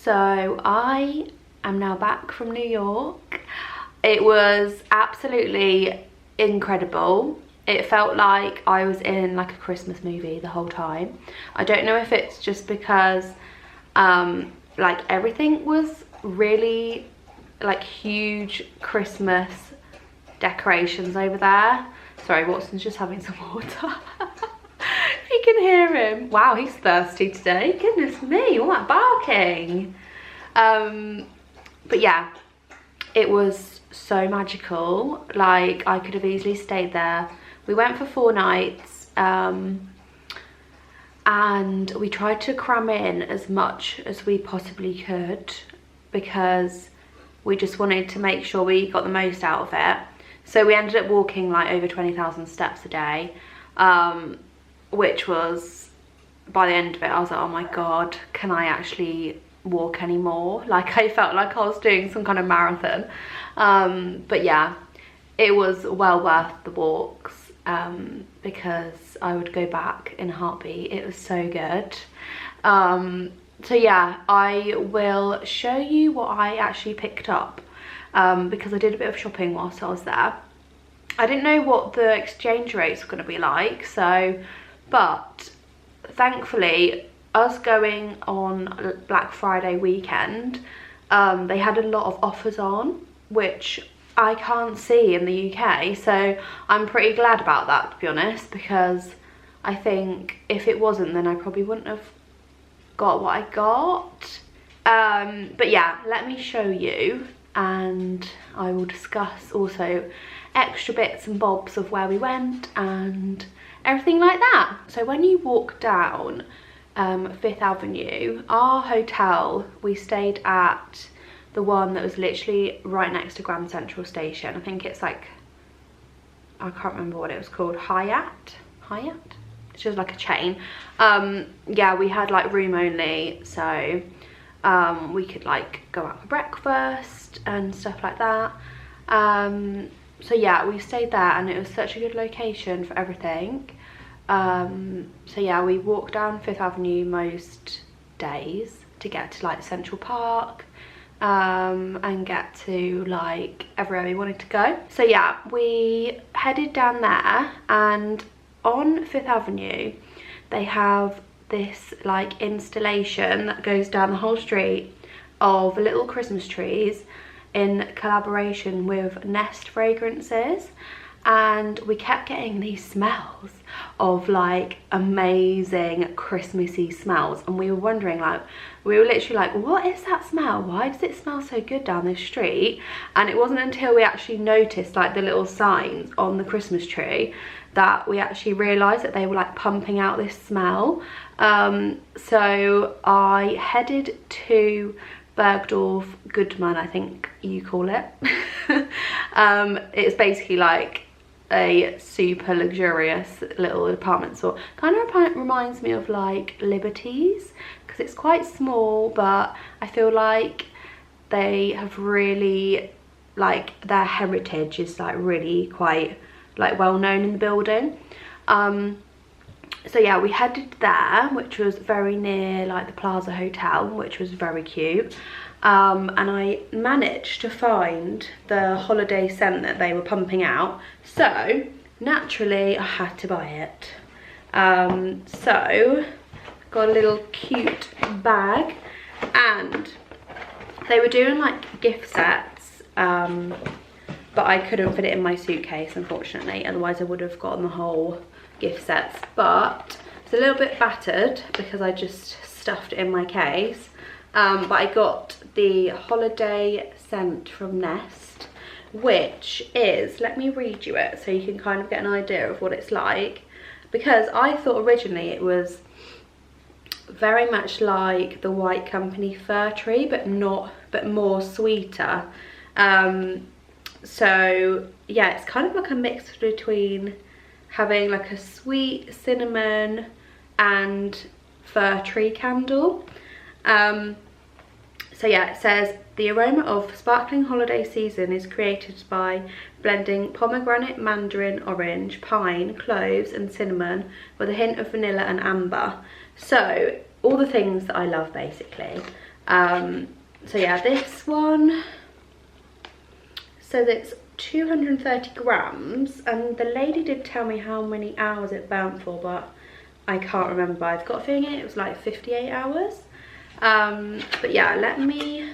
So I am now back from New York. It was absolutely incredible. It felt like I was in like a Christmas movie the whole time. I don't know if it's just because like everything was really like huge Christmas decorations over there. Sorry, Watson's just having some water. You can hear him. Wow, he's thirsty today. Goodness me, all that barking. But yeah, it was so magical. Like, I could have easily stayed there. We went for 4 nights, and we tried to cram in as much as we possibly could because we just wanted to make sure we got the most out of it. So we ended up walking like over 20,000 steps a day, which was, by the end of it, I was like, oh my God, can I actually walk anymore? Like, I felt like I was doing some kind of marathon. But yeah, it was well worth the walks, because I would go back in a heartbeat. It was so good. So yeah, I will show you what I actually picked up, because I did a bit of shopping whilst I was there. I didn't know what the exchange rates were going to be like, but thankfully, us going on Black Friday weekend, they had a lot of offers on, which I can't see in the UK, so I'm pretty glad about that, to be honest, because I think if it wasn't, then I probably wouldn't have got what I got. But yeah, let me show you, and I will discuss also extra bits and bobs of where we went and everything like that. So when you walk down 5th Avenue, our hotel, we stayed at the one that was literally right next to Grand Central Station. I think it's like, I can't remember what it was called, Hyatt? It's just like a chain. Yeah, we had like room only, so we could like go out for breakfast and stuff like that. So yeah, we stayed there and it was such a good location for everything. So yeah, we walked down 5th Avenue most days to get to like Central Park, and get to like everywhere we wanted to go. So yeah, we headed down there, and on 5th Avenue they have this like installation that goes down the whole street of little Christmas trees in collaboration with Nest Fragrances, and we kept getting these smells of like amazing Christmassy smells, and we were wondering, like, we were literally like, what is that smell? Why does it smell so good down this street? And it wasn't until we actually noticed like the little signs on the Christmas tree that we actually realized that they were like pumping out this smell. So I headed to Bergdorf, Goodman, I think you call it. It's basically like a super luxurious little apartment store. Kind of reminds me of like Liberty's, because it's quite small, but I feel like they have really, like, their heritage is like really quite like well known in the building. So yeah, we headed there, which was very near like the Plaza Hotel, which was very cute. And I managed to find the holiday scent that they were pumping out, so naturally I had to buy it. So got a little cute bag, and they were doing like gift sets, but I couldn't fit it in my suitcase, unfortunately, otherwise I would have gotten the whole gift sets. But it's a little bit battered because I just stuffed it in my case. But I got the holiday scent from Nest, which is, let me read you it so you can kind of get an idea of what it's like, because I thought originally it was very much like the White Company Fir Tree, but more sweeter. So yeah, it's kind of like a mix between having like a sweet cinnamon and fir tree candle. So yeah, it says the aroma of sparkling holiday season is created by blending pomegranate, mandarin, orange, pine, cloves and cinnamon with a hint of vanilla and amber. So all the things that I love, basically. So yeah, this one says it's 230 grams, and the lady did tell me how many hours it burnt for, but I can't remember. I've got a feeling it was like 58 hours. But yeah, let me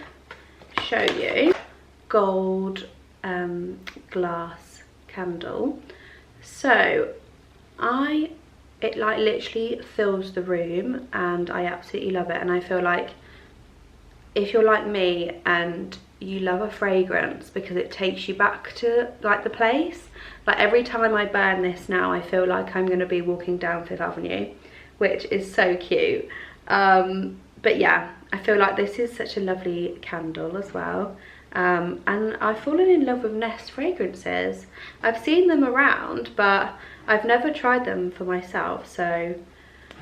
show you. Gold glass candle. So it like literally fills the room, and I absolutely love it. And I feel like if you're like me and you love a fragrance because it takes you back to like the place, like every time I burn this now I feel like I'm going to be walking down Fifth Avenue, which is so cute. But yeah, I feel like this is such a lovely candle as well. And I've fallen in love with Nest fragrances. I've seen them around, but I've never tried them for myself, so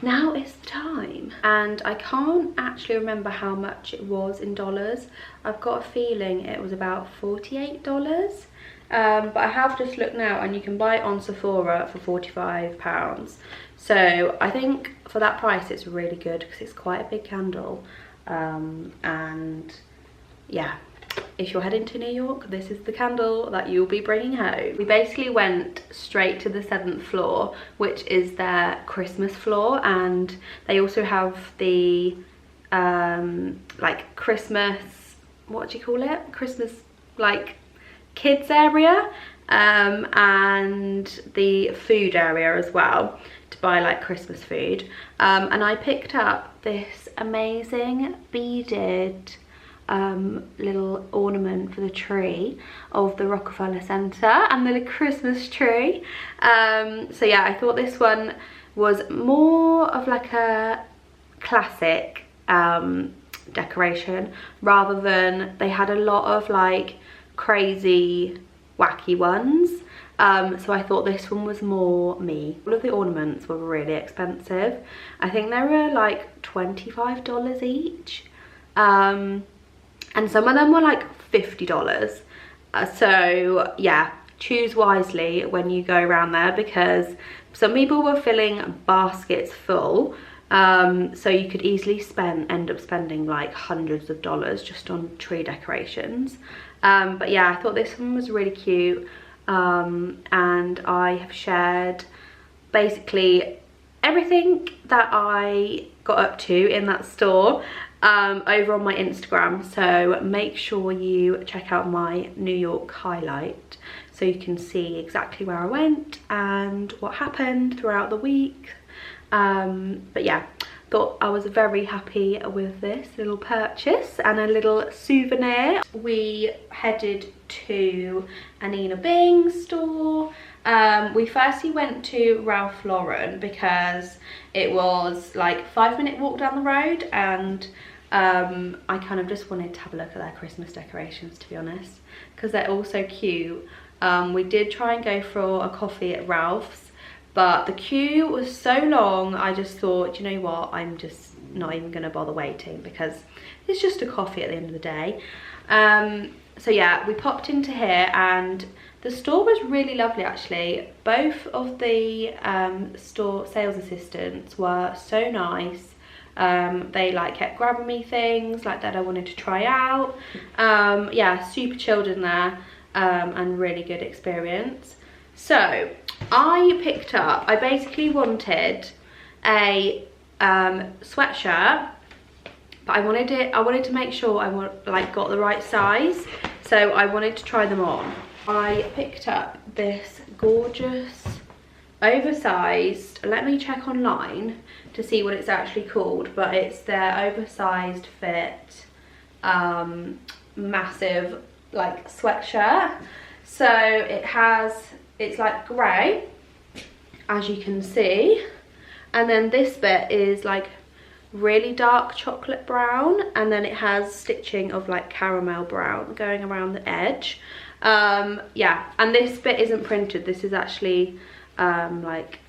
now is the time. And I can't actually remember how much it was in dollars. I've got a feeling it was about $48. But I have just looked now, and you can buy it on Sephora for £45. So I think for that price it's really good, because it's quite a big candle. And yeah, if you're heading to New York, this is the candle that you'll be bringing home. We basically went straight to the 7th floor, which is their Christmas floor, and they also have the like Christmas, what do you call it? Christmas like kids area, and the food area as well, to buy like Christmas food. And I picked up this amazing beaded little ornament for the tree of the Rockerfella Centre, and the Christmas tree. So yeah, I thought this one was more of like a classic decoration, rather than they had a lot of like crazy wacky ones. So I thought this one was more me. All of the ornaments were really expensive. I think they were like $25 each. And some of them were like $50. So yeah, choose wisely when you go around there, because some people were filling baskets full. So you could easily end up spending like hundreds of dollars just on tree decorations. But yeah, I thought this one was really cute. And I have shared basically everything that I got up to in that store over on my Instagram, so make sure you check out my New York highlight so you can see exactly where I went and what happened throughout the week. But yeah, thought I was very happy with this little purchase and a little souvenir. We headed to Anina Bing's store. We firstly went to Ralph Lauren because it was like 5-minute walk down the road, and I kind of just wanted to have a look at their Christmas decorations, to be honest, because they're all so cute. We did try and go for a coffee at Ralph's, but the queue was so long, I just thought, you know what, I'm just not even going to bother waiting, because it's just a coffee at the end of the day. So yeah, we popped into here, and the store was really lovely actually. Both of the store sales assistants were so nice. They like kept grabbing me things like that I wanted to try out. Yeah, super chilled in there, and really good experience. So I basically wanted a sweatshirt, but I wanted to make sure I got the right size, so I wanted to try them on. I picked up this gorgeous oversized, let me check online to see what it's actually called, but it's their oversized fit massive like sweatshirt. So it's like grey, as you can see, and then this bit is like really dark chocolate brown, and then it has stitching of like caramel brown going around the edge. Yeah, and this bit isn't printed, this is actually like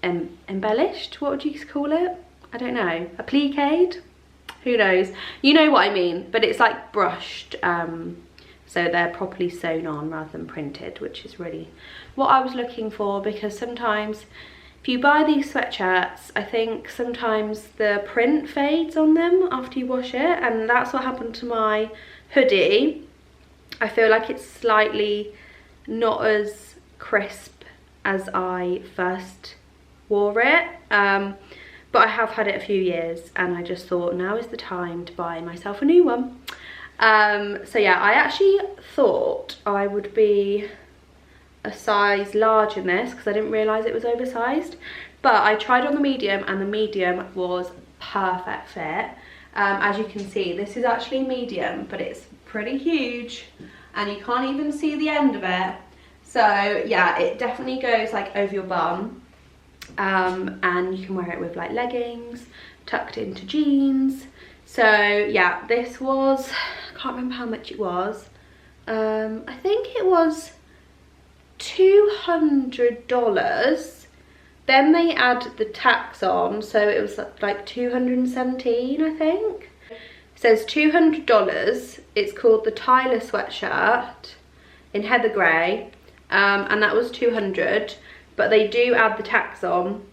embellished, what would you call it? I don't know, appliqued, who knows, you know what I mean, but it's like brushed, so they're properly sewn on rather than printed, which is really what I was looking for, because sometimes if if you buy these sweatshirts, I think sometimes the print fades on them after you wash it, and that's what happened to my hoodie. I feel like it's slightly not as crisp as I first wore it, but I have had it a few years, and I just thought now is the time to buy myself a new one. So yeah, I actually thought I would be a size large in this because I didn't realise it was oversized, but I tried on the medium and the medium was perfect fit. As you can see, this is actually medium, but it's pretty huge and you can't even see the end of it. So yeah, it definitely goes like over your bum, and you can wear it with like leggings tucked into jeans. So yeah, this was, I can't remember how much it was. I think it was $200. Then they add the tax on, so it was like $217, I think. It says $200. It's called the Tyler sweatshirt in heather grey, and that was $200, but they do add the tax on,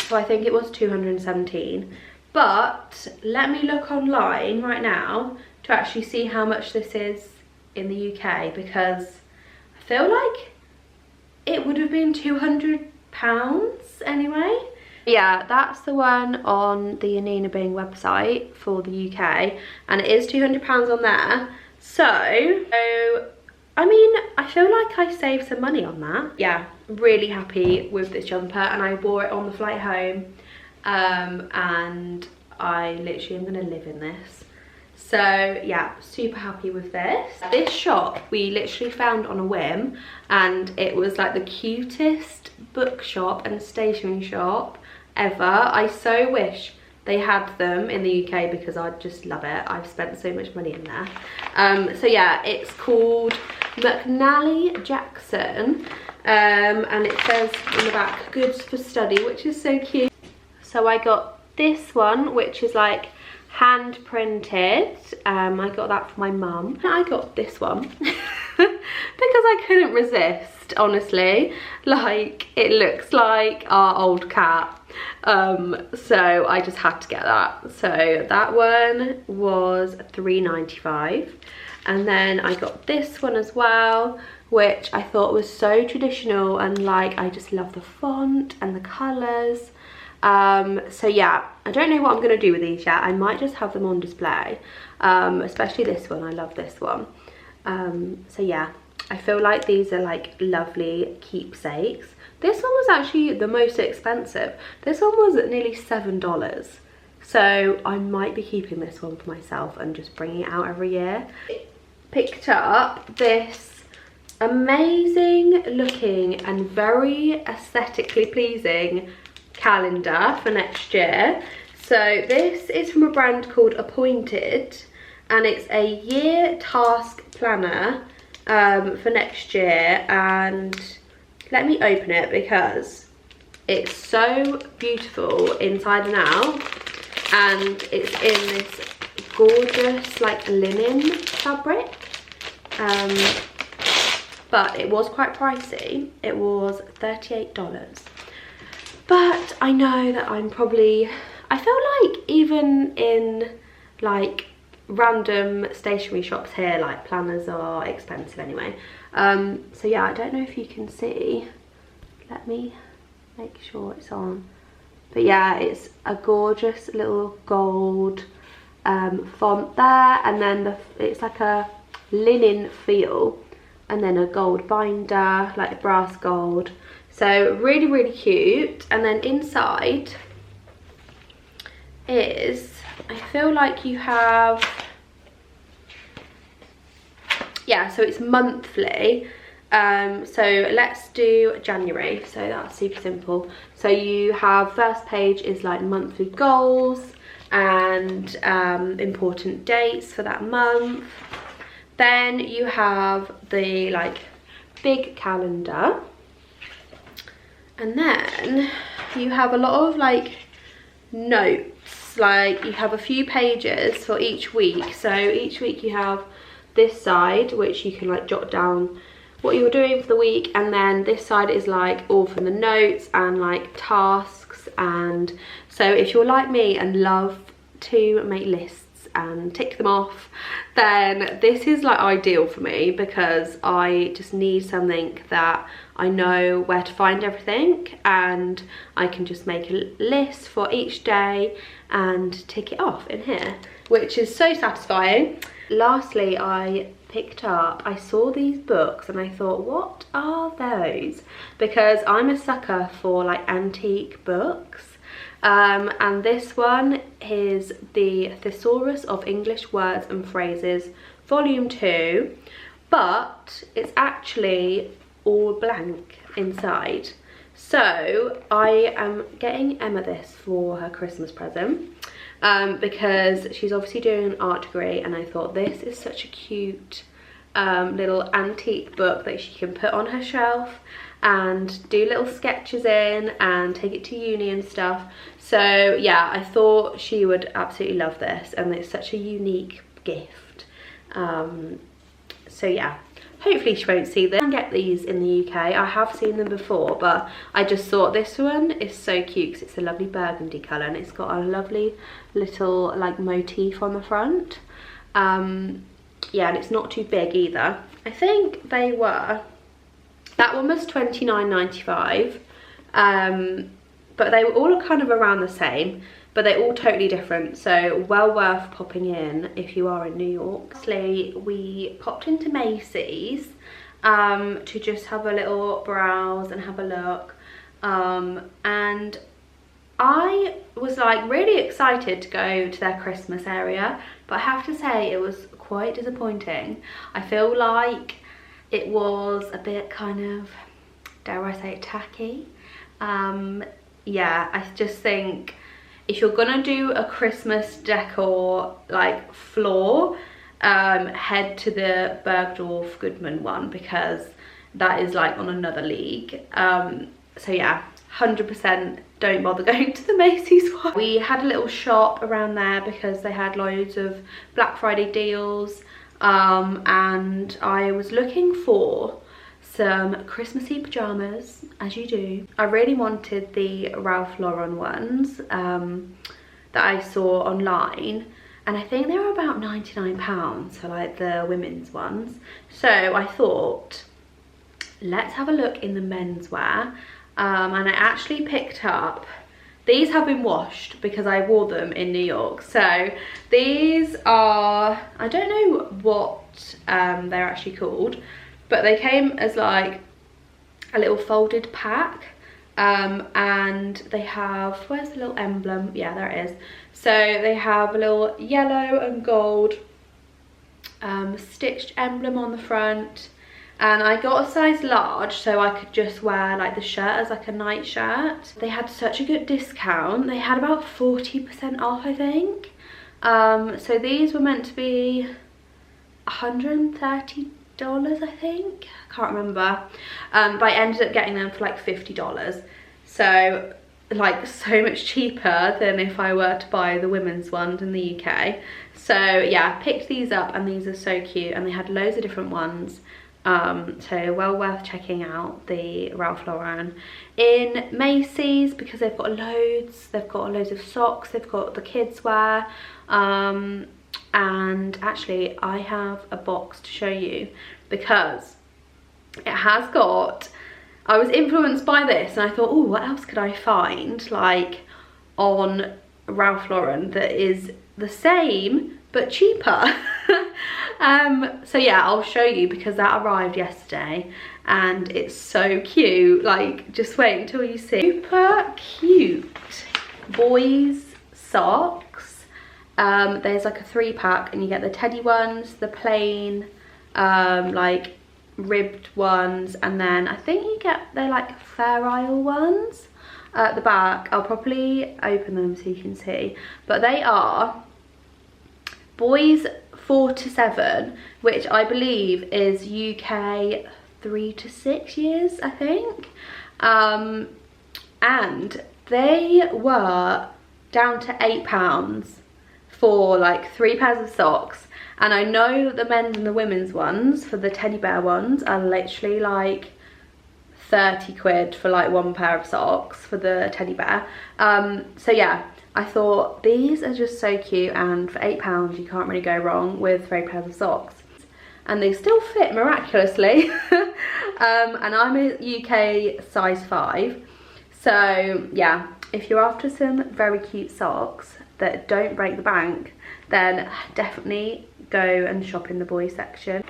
so I think it was $217. But let me look online right now to actually see how much this is in the UK, because I feel like it would have been £200 anyway. Yeah, that's the one on the Anina Bing website for the UK, and it is £200 on there. So I mean, I feel like I saved some money on that. Yeah, really happy with this jumper, and I wore it on the flight home, and I literally am gonna live in this. So yeah, super happy with this. This shop we literally found on a whim, and it was like the cutest bookshop and stationery shop ever. I so wish they had them in the UK because I just love it. I've spent so much money in there. So yeah, it's called McNally Jackson, and it says on the back, goods for study, which is so cute. So I got this one, which is like hand printed. I got that for my mum. I got this one because I couldn't resist, honestly. Like, it looks like our old cat, so I just had to get that. So that one was $3.95, and then I got this one as well, which I thought was so traditional, and like I just love the font and the colours. So yeah, I don't know what I'm gonna do with these yet. I might just have them on display, especially this one. I love this one. So yeah, I feel like these are like lovely keepsakes. This one was actually the most expensive. This one was at nearly $7, so I might be keeping this one for myself and just bringing it out every year. Picked up this amazing looking and very aesthetically pleasing calendar for next year. So this is from a brand called Appointed, and it's a year task planner for next year. And let me open it because it's so beautiful inside and out, and it's in this gorgeous like linen fabric, but it was quite pricey. It was $38. But I know that I'm probably, I feel like even in like random stationery shops here, like planners are expensive anyway. So yeah, I don't know if you can see. Let me make sure it's on. But yeah, it's a gorgeous little gold font there, and then it's like a linen feel, and then a gold binder, like the brass gold. So really, really cute. And then inside is, I feel like you have, yeah, so it's monthly. So let's do January. So that's super simple. So you have, first page is like monthly goals and important dates for that month. Then you have the like big calendar. And then you have a lot of like notes, like you have a few pages for each week. So each week you have this side, which you can like jot down what you're doing for the week, and then this side is like all from the notes and like tasks. And so if you're like me and love to make lists and tick them off, then this is like ideal for me, because I just need something that I know where to find everything, and I can just make a list for each day and tick it off in here, which is so satisfying. Lastly, I saw these books and I thought, what are those? Because I'm a sucker for like antique books. And this one is the Thesaurus of English Words and Phrases, Volume 2, but it's actually all blank inside. So I am getting Emma this for her Christmas present, because she's obviously doing an art degree, and I thought this is such a cute little antique book that she can put on her shelf and do little sketches in and take it to uni and stuff. So yeah, I thought she would absolutely love this, and it's such a unique gift. So yeah, hopefully she won't see this. I can get these in the UK. I have seen them before, but I just thought this one is so cute because it's a lovely burgundy colour, and it's got a lovely little like motif on the front. Yeah, and it's not too big either. I think they were, that one was $29.95, but they were all kind of around the same, but they're all totally different, so well worth popping in if you are in New York. Lastly, we popped into Macys to just have a little browse and have a look, and I was like really excited to go to their Christmas area, but I have to say it was quite disappointing. I feel like it was a bit kind of, dare I say, tacky. Yeah, I just think if you're gonna do a Christmas decor like floor, head to the Bergdorf Goodman one, because that is like on another league. So yeah, 100% don't bother going to the Macys one. We had a little shop around there because they had loads of Black Friday deals, and I was looking for some Christmassy pyjamas, as you do. I really wanted the Ralph Lauren ones that I saw online, and I think they were about £99 for like the women's ones. So I thought, let's have a look in the menswear. And I actually picked up, these have been washed because I wore them in New York. So these are, I don't know what they're actually called, but they came as like a little folded pack, and they have, where's the little emblem? Yeah, there it is. So they have a little yellow and gold stitched emblem on the front. And I got a size large so I could just wear like the shirt as like a night shirt. They had such a good discount. They had about 40% off, I think. So these were meant to be $130, I think. I can't remember. But I ended up getting them for like $50. So like so much cheaper than if I were to buy the women's ones in the UK. So yeah, I picked these up, and these are so cute, and they had loads of different ones. So well worth checking out the Ralph Lauren in Macys, because they've got loads. They've got loads of socks, they've got the kids wear, and actually I have a box to show you, because it has got, I was influenced by this and I thought, oh, what else could I find like on Ralph Lauren that is the same but cheaper? So yeah, I'll show you, because that arrived yesterday and it's so cute. Like, just wait until you see. Super cute boys socks. There's like a 3-pack, and you get the teddy ones, the plain like ribbed ones, and then I think you get, they're like Fair Isle ones at the back. I'll probably open them so you can see, but they are boys 4 to 7, which I believe is UK 3 to 6 years, I think. And they were down to £8 for like 3 pairs of socks, And I know that the men's and the women's ones, for the teddy bear ones, are literally like 30 quid for like one pair of socks for the teddy bear. So yeah, I thought these are just so cute, and for £8 you can't really go wrong with 3 pairs of socks. And they still fit miraculously. And I'm a UK size 5. So yeah, if you're after some very cute socks that don't break the bank, then definitely go and shop in the boys section.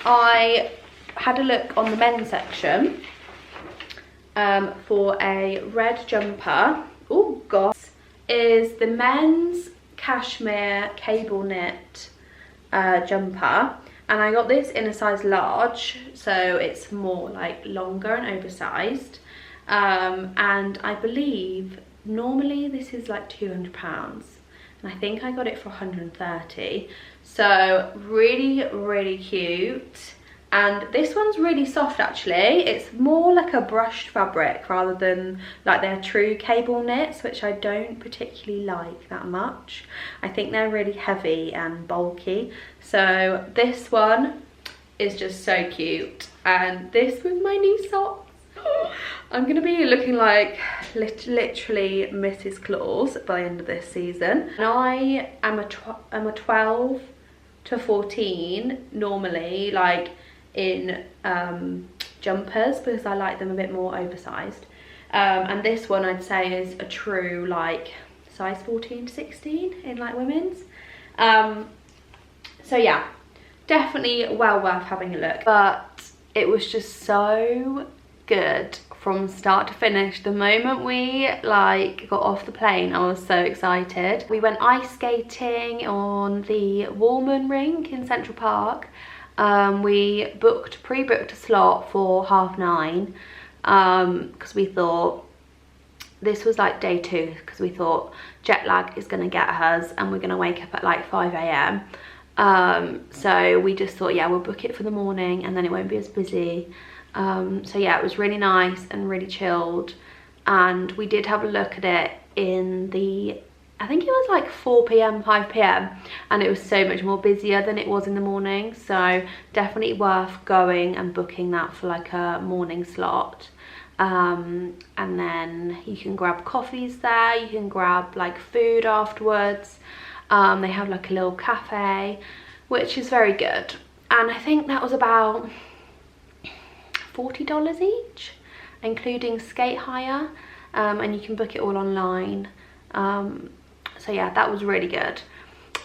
I had a look on the men's section for a red jumper. Oh god. Is the men's cashmere cable knit jumper, and I got this in a size large, so it's more like longer and oversized, and I believe normally this is like £200, and I think I got it for 130. So really cute. And this one's really soft actually. It's more like a brushed fabric rather than like their true cable knits, which I don't particularly like that much. I think they're really heavy and bulky. So this one is just so cute. And this was my new socks. I'm gonna be looking like literally Mrs. Claus by the end of this season. And I am a 12 to 14 normally, like in jumpers, because I like them a bit more oversized, and this one I'd say is a true like size 14 to 16 in like women's. So yeah, definitely well worth having a look. But it was just so good from start to finish. The moment we like got off the plane, I was so excited. We went ice skating on the Wollman Rink in Central Park. We pre-booked a slot for 9:30, because we thought this was like day 2, because we thought jet lag is going to get us and we're going to wake up at like 5 AM. So we just thought, yeah, we'll book it for the morning and then it won't be as busy. So yeah, it was really nice and really chilled, and we did have a look at it in the, I think it was like 4 PM, 5 PM, and it was so much more busier than it was in the morning. So definitely worth going and booking that for like a morning slot. And then you can grab coffees there, you can grab like food afterwards. They have like a little cafe, which is very good. And I think that was about $40 each, including skate hire, and you can book it all online. So yeah, that was really good.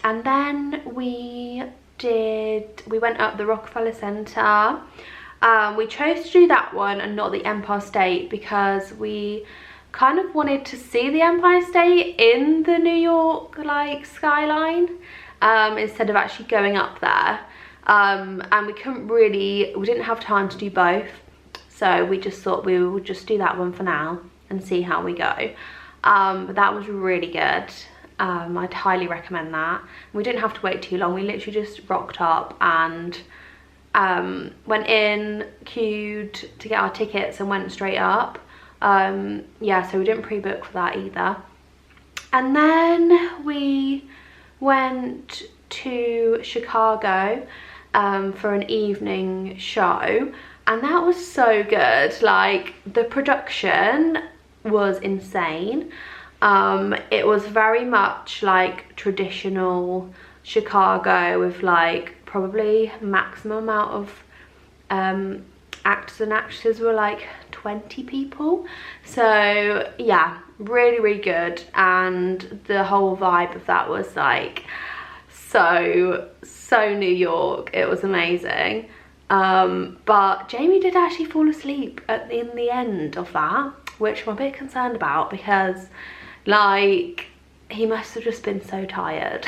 And then we went up the Rockerfella Centre. We chose to do that one and not the Empire State, because we kind of wanted to see the Empire State in the New York like skyline, instead of actually going up there. And we didn't have time to do both, so we just thought we would just do that one for now and see how we go. But that was really good. I'd highly recommend that. We didn't have to wait too long. We literally just rocked up and went in, queued to get our tickets and went straight up. Yeah, so we didn't pre-book for that either. And then we went to Chicago for an evening show, and that was so good. Like, the production was insane. It was very much like traditional Chicago, with like probably maximum amount of actors and actresses were like 20 people. So yeah, really good. And the whole vibe of that was like so New York. It was amazing. But Jamie did actually fall asleep in the end of that, which I'm a bit concerned about, because like he must have just been so tired.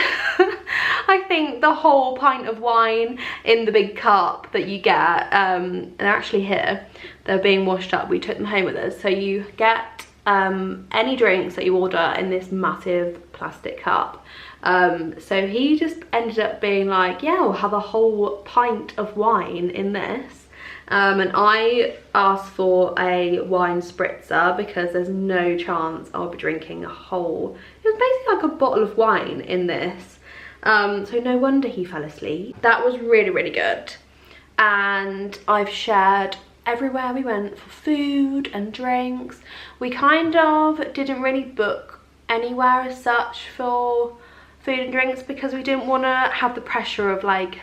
I think the whole pint of wine in the big cup that you get, and actually here they're being washed up, we took them home with us, so you get any drinks that you order in this massive plastic cup. So he just ended up being like, yeah, we'll have a whole pint of wine in this. And I asked for a wine spritzer, because there's no chance I'll be drinking a whole, it was basically like a bottle of wine in this. So no wonder he fell asleep. That was really, really good. And I've shared everywhere we went for food and drinks. We kind of didn't really book anywhere as such for food and drinks because we didn't want to have the pressure of like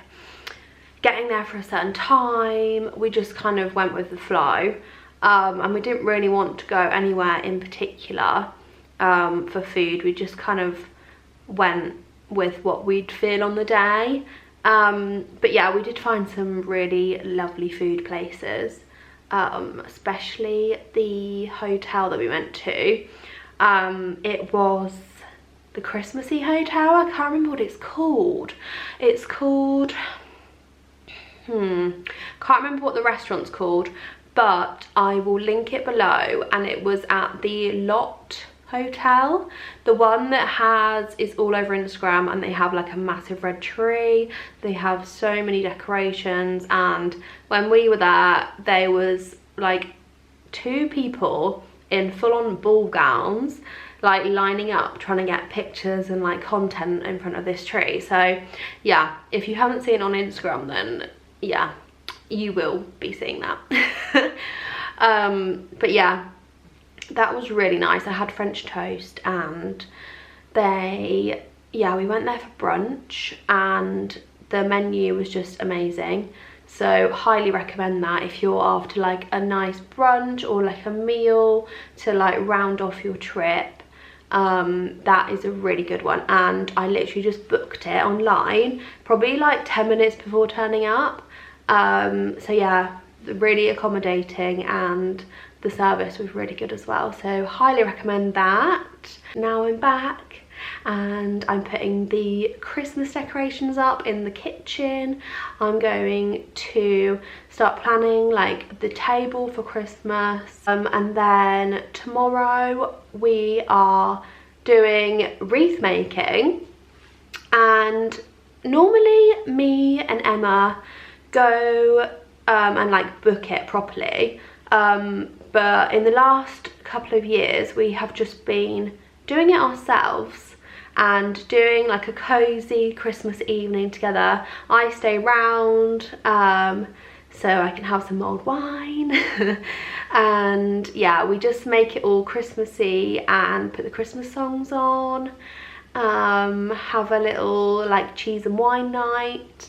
getting there for a certain time. We just kind of went with the flow, and we didn't really want to go anywhere in particular for food. We just kind of went with what we'd feel on the day. But yeah, we did find some really lovely food places, especially the hotel that we went to. It was the Christmassy hotel. I can't remember what it's called. It's called, can't remember what the restaurant's called, but I will link it below. And it was at the Lotte hotel, the one that is all over Instagram, and they have like a massive red tree. They have so many decorations, and when we were there, there was like 2 people in full-on ball gowns, like lining up trying to get pictures and like content in front of this tree. So yeah, if you haven't seen it on Instagram, then yeah, you will be seeing that. But yeah, that was really nice. I had French toast, and we went there for brunch, and the menu was just amazing. So highly recommend that if you're after like a nice brunch or like a meal to like round off your trip. That is a really good one, and I literally just booked it online probably like 10 minutes before turning up. So yeah, really accommodating, and the service was really good as well, so highly recommend that. Now I'm back and I'm putting the Christmas decorations up in the kitchen. I'm going to start planning like the table for Christmas, and then tomorrow we are doing wreath making. And normally me and Emma go and like book it properly, but in the last couple of years we have just been doing it ourselves and doing like a cozy Christmas evening together. I stay round so I can have some mulled wine and yeah, we just make it all Christmassy and put the Christmas songs on, have a little like cheese and wine night.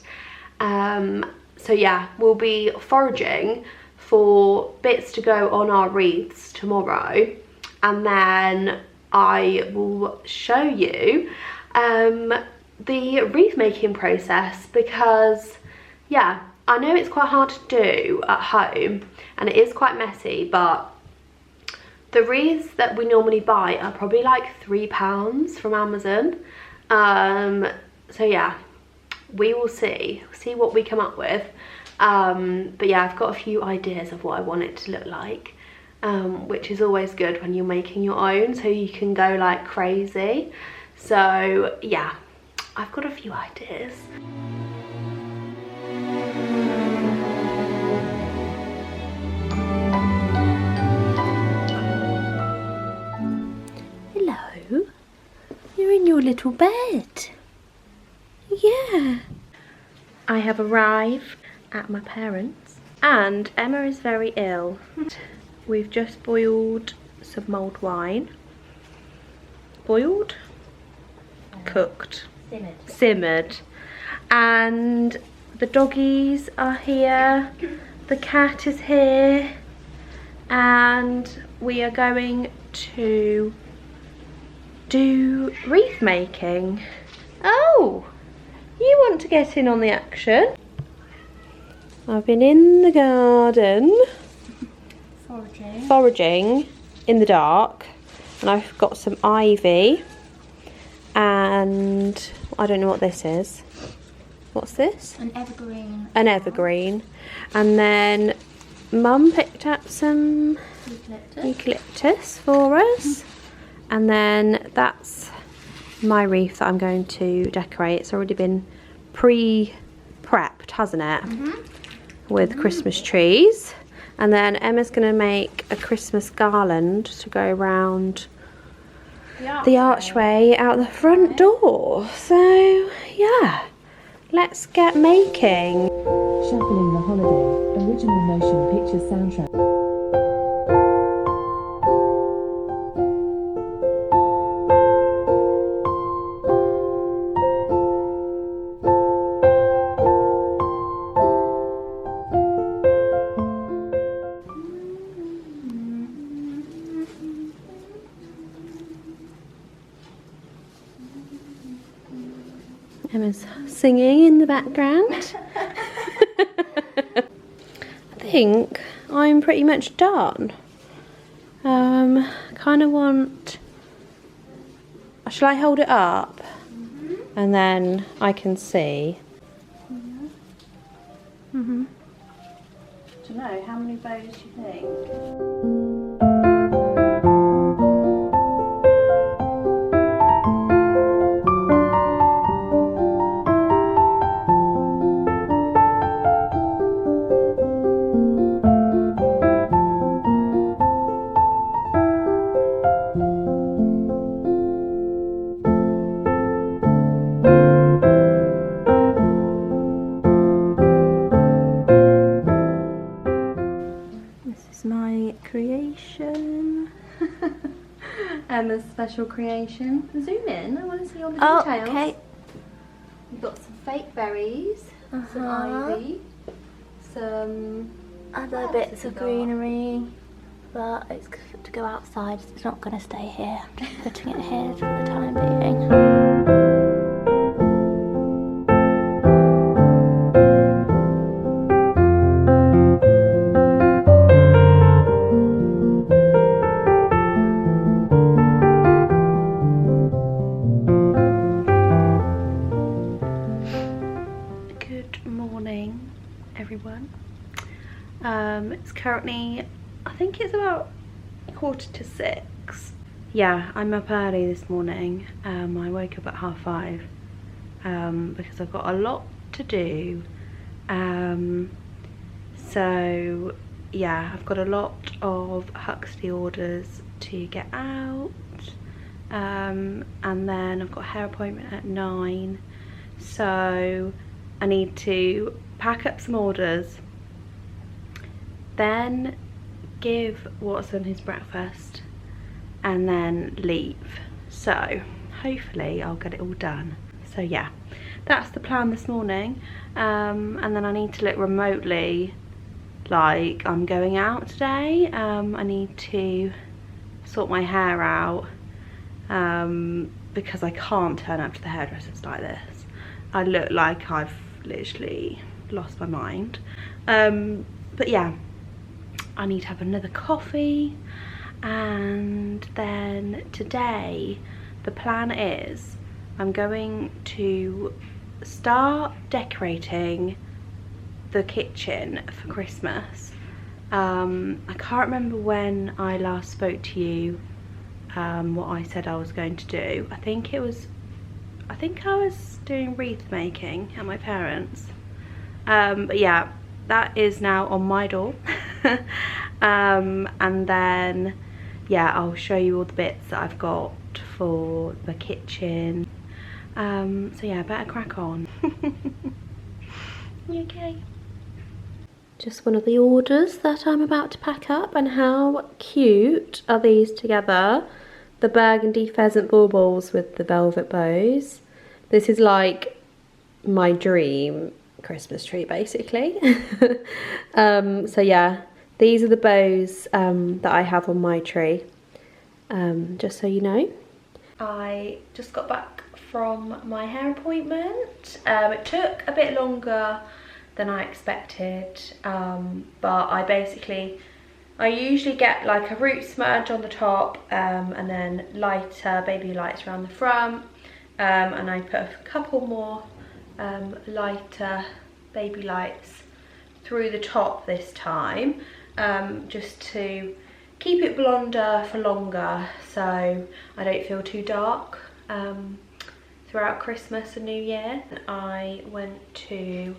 So yeah, we'll be foraging for bits to go on our wreaths tomorrow, and then I will show you the wreath making process, because yeah, I know it's quite hard to do at home and it is quite messy, but the wreaths that we normally buy are probably like £3 from Amazon. So yeah, we will see what we come up with. But yeah, I've got a few ideas of what I want it to look like, which is always good when you're making your own, so you can go like crazy. So yeah, I've got a few ideas. Hello, you're in your little bed. Yeah. I have arrived at my parents' and Emma is very ill. We've just boiled some mulled wine. Boiled? Cooked. Simmered. And the doggies are here. The cat is here. And we are going to do wreath making. Oh! You want to get in on the action? I've been in the garden foraging in the dark, and I've got some ivy, and I don't know what this is. What's this? An evergreen. An evergreen. And then Mum picked up some eucalyptus for us, and then that's my wreath that I'm going to decorate. It's already been pre-prepped, hasn't it? With Christmas trees. And then Emma's going to make a Christmas garland to go around the archway out the front door. So yeah, let's get making. Shuffling the Holiday, original motion picture soundtrack. Emma's singing in the background. I think I'm pretty much done. Kind of want... Shall I hold it up? And then I can see. Do you know how many bows do you think? Creation. Emma's special creation. Zoom in, I want to see all the details. Okay. We've got some fake berries, some ivy, some other bits of greenery, but it's to go outside, so it's not going to stay here. I'm just putting it here for the time being. It's currently, I think it's about 5:45. Yeah, I'm up early this morning. I woke up at 5:30 because I've got a lot to do. So yeah, I've got a lot of Huxley orders to get out, and then I've got a hair appointment at 9, so I need to pack up some orders, then give Watson his breakfast and then leave. So hopefully I'll get it all done. So yeah, that's the plan this morning. And then I need to look remotely like I'm going out today. I need to sort my hair out because I can't turn up to the hairdressers like this. I look like I've literally lost my mind. But yeah, I need to have another coffee, and then today the plan is I'm going to start decorating the kitchen for Christmas. I can't remember when I last spoke to you what I said I was going to do. I think I was doing wreath making at my parents'. But yeah, that is now on my door. And then yeah, I'll show you all the bits that I've got for the kitchen. So yeah, better crack on. You okay? Just one of the orders that I'm about to pack up, and how cute are these together? The burgundy pheasant baubles with the velvet bows. This is like my dream Christmas tree basically. So yeah, these are the bows that I have on my tree, just so you know. I just got back from my hair appointment. It took a bit longer than I expected, but I usually get like a root smudge on the top, and then lighter baby lights around the front, and I put a couple more lighter baby lights through the top this time, just to keep it blonder for longer, so I don't feel too dark throughout Christmas and New Year. I went to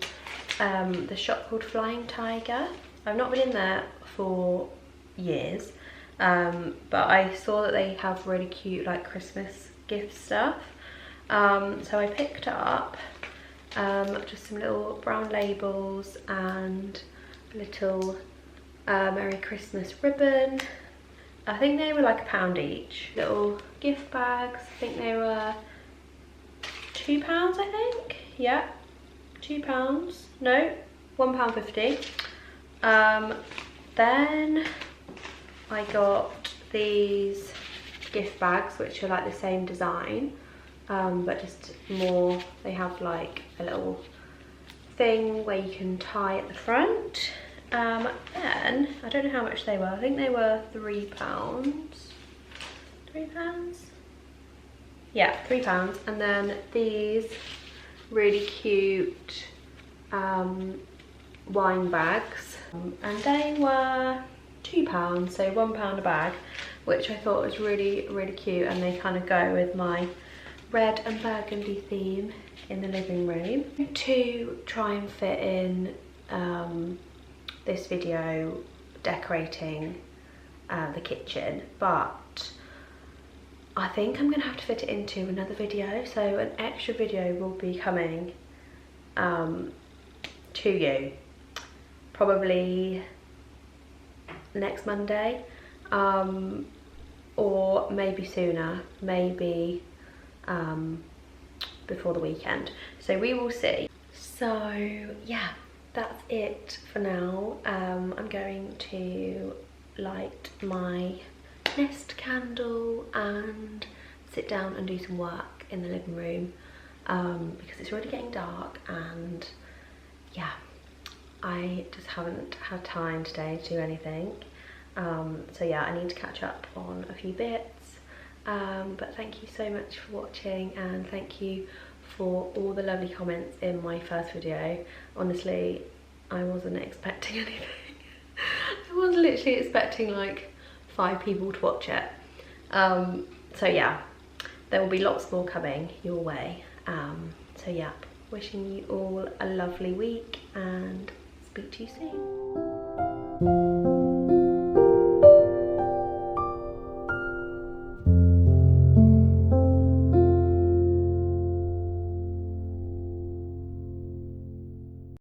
the shop called Flying Tiger. I've not been in there for years, but I saw that they have really cute like Christmas gift stuff, so I picked up just some little brown labels and a little Merry Christmas ribbon. I think they were like £1 each. Little gift bags, I think they were £2, I think. Yeah, £2. No, £1.50. Then I got these gift bags, which are like the same design, but just more. They have like a little thing where you can tie at the front. Then I don't know how much they were. I think they were £3. £3? Yeah, £3. And then these really cute wine bags, and they were £2, so £1 a bag, which I thought was really, really cute, and they kind of go with my red and burgundy theme in the living room. To try and fit in this video decorating the kitchen, but I think I'm gonna have to fit it into another video, so an extra video will be coming to you probably next Monday, or maybe sooner, maybe before the weekend, so we will see. So yeah, that's it for now. I'm going to light my nest candle and sit down and do some work in the living room, because it's already getting dark, and yeah, I just haven't had time today to do anything. So yeah, I need to catch up on a few bits, but thank you so much for watching, and thank you for all the lovely comments in my first video. Honestly, I wasn't expecting anything. I was literally expecting like 5 people to watch it. So yeah, there will be lots more coming your way. So yeah, wishing you all a lovely week, and speak to you soon.